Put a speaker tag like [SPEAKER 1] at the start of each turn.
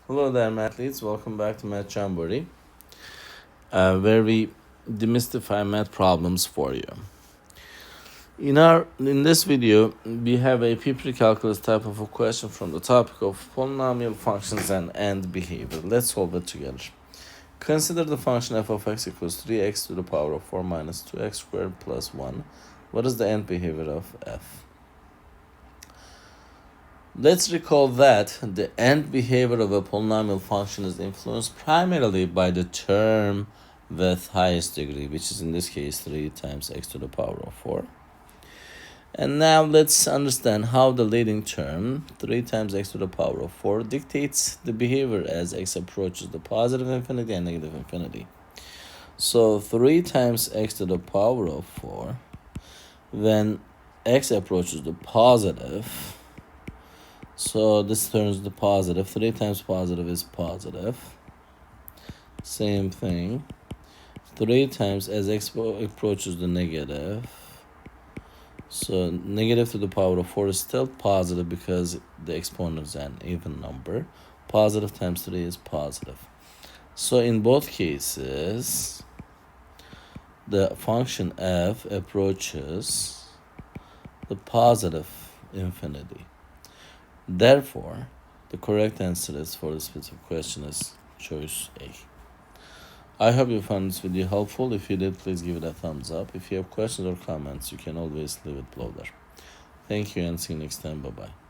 [SPEAKER 1] Hello there, mathletes. Welcome back to Math Jamboree, where we demystify math problems for you. In this video, we have a AP Precalculus type of a question from the topic of polynomial functions and end behavior. Let's solve it together. Consider the function f of x equals 3x to the power of 4 minus 2x squared plus 1. What is the end behavior of f? Let's recall that the end behavior of a polynomial function is influenced primarily by the term with highest degree, which is in this case 3 times x to the power of 4. And now let's understand how the leading term, 3 times x to the power of 4, dictates the behavior as x approaches the positive infinity and negative infinity. So 3 times x to the power of 4, when x approaches the positive, so this turns to positive. 3 times positive is positive. Same thing. 3 times as x approaches the negative. So negative to the power of 4 is still positive because the exponent is an even number. Positive times 3 is positive. So in both cases, the function f approaches the positive infinity. Therefore, the correct answer is for this specific question is choice A. I hope you found this video helpful. If you did, please give it a thumbs up. If you have questions or comments, you can always leave it below there. Thank you and see you next time. Bye-bye.